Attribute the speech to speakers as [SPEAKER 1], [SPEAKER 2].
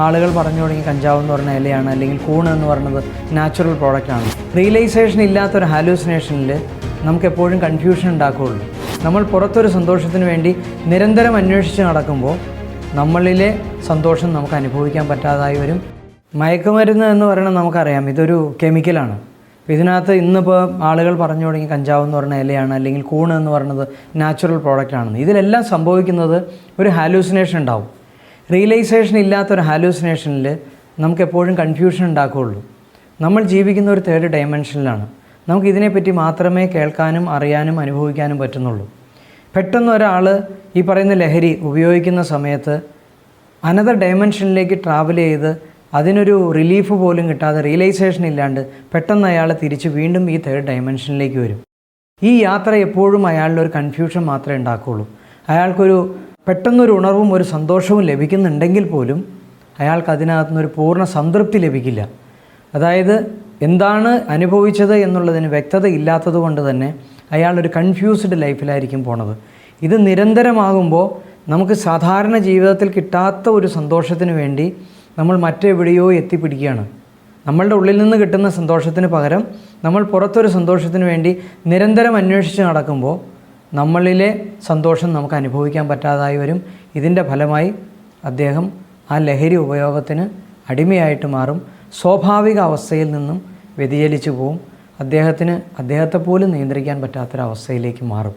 [SPEAKER 1] ആളുകൾ പറഞ്ഞു തുടങ്ങി കഞ്ചാവ് എന്ന് പറഞ്ഞ ഇലയാണ്, അല്ലെങ്കിൽ കൂണ് എന്ന് പറയുന്നത് നാച്ചുറൽ പ്രോഡക്റ്റാണ്. റിയലൈസേഷൻ ഇല്ലാത്തൊരു ഹാലൂസിനേഷനിൽ നമുക്കെപ്പോഴും കൺഫ്യൂഷൻ ഉണ്ടാക്കുകയുള്ളൂ. നമ്മൾ പുറത്തൊരു സന്തോഷത്തിന് വേണ്ടി നിരന്തരം അന്വേഷിച്ച് നടക്കുമ്പോൾ നമ്മളിലെ സന്തോഷം നമുക്ക് അനുഭവിക്കാൻ പറ്റാതായി വരും. മയക്കുമരുന്ന് എന്ന് പറയുന്നത് നമുക്കറിയാം, ഇതൊരു കെമിക്കലാണ്. ഇതിനകത്ത് ഇന്നിപ്പോൾ ആളുകൾ പറഞ്ഞു തുടങ്ങി കഞ്ചാവ് എന്ന് പറഞ്ഞ ഇലയാണ്, അല്ലെങ്കിൽ കൂണ് എന്ന് പറയുന്നത് നാച്ചുറൽ പ്രോഡക്റ്റാണെന്ന്. ഇതിലെല്ലാം സംഭവിക്കുന്നത് ഒരു ഹാലൂസിനേഷൻ ഉണ്ടാവും. റിയലൈസേഷൻ ഇല്ലാത്തൊരു ഹാലൂസിനേഷനിൽ നമുക്കെപ്പോഴും കൺഫ്യൂഷൻ ഉണ്ടാക്കുകയുള്ളൂ. നമ്മൾ ജീവിക്കുന്ന ഒരു തേർഡ് ഡയമെൻഷനിലാണ്. നമുക്കിതിനെപ്പറ്റി മാത്രമേ കേൾക്കാനും അറിയാനും അനുഭവിക്കാനും പറ്റുന്നുള്ളൂ. പെട്ടെന്ന് ഒരാൾ ഈ പറയുന്ന ലഹരി ഉപയോഗിക്കുന്ന സമയത്ത് അനദർ ഡയമെൻഷനിലേക്ക് ട്രാവൽ ചെയ്ത് അതിനൊരു റിലീഫ് പോലും കിട്ടാതെ, റിയലൈസേഷൻ ഇല്ലാണ്ട് പെട്ടെന്ന് അയാൾ തിരിച്ച് വീണ്ടും ഈ തേർഡ് ഡയമെൻഷനിലേക്ക് വരും. ഈ യാത്ര എപ്പോഴും അയാളുടെ ഒരു കൺഫ്യൂഷൻ മാത്രമേ ഉണ്ടാക്കുകയുള്ളൂ. അയാൾക്കൊരു പെട്ടെന്നൊരു ഉണർവും ഒരു സന്തോഷവും ലഭിക്കുന്നുണ്ടെങ്കിൽ പോലും അയാൾക്ക് അതിനകത്തുനിന്നൊരു പൂർണ്ണ സംതൃപ്തി ലഭിക്കില്ല. അതായത് എന്താണ് അനുഭവിച്ചത് എന്നുള്ളതിന് വ്യക്തത ഇല്ലാത്തത് കൊണ്ട് തന്നെ അയാളൊരു കൺഫ്യൂസ്ഡ് ലൈഫിലായിരിക്കും പോണത്. ഇത് നിരന്തരമാകുമ്പോൾ നമുക്ക് സാധാരണ ജീവിതത്തിൽ കിട്ടാത്ത ഒരു സന്തോഷത്തിന് വേണ്ടി നമ്മൾ മറ്റെവിടെയോ എത്തിപ്പിടിക്കുകയാണ്. നമ്മളുടെ ഉള്ളിൽ നിന്ന് കിട്ടുന്ന സന്തോഷത്തിന് പകരം നമ്മൾ പുറത്തൊരു സന്തോഷത്തിന് വേണ്ടി നിരന്തരം അന്വേഷിച്ച് നടക്കുമ്പോൾ നമ്മളിലെ സന്തോഷം നമുക്ക് അനുഭവിക്കാൻ പറ്റാതായി വരും. ഇതിൻ്റെ ഫലമായി അദ്ദേഹം ആ ലഹരി ഉപയോഗത്തിന് അടിമയായിട്ട് മാറും. സ്വാഭാവിക അവസ്ഥയിൽ നിന്നും വ്യതിചലിച്ചു പോവും. അദ്ദേഹത്തെ പോലും നിയന്ത്രിക്കാൻ പറ്റാത്തൊരവസ്ഥയിലേക്ക് മാറും.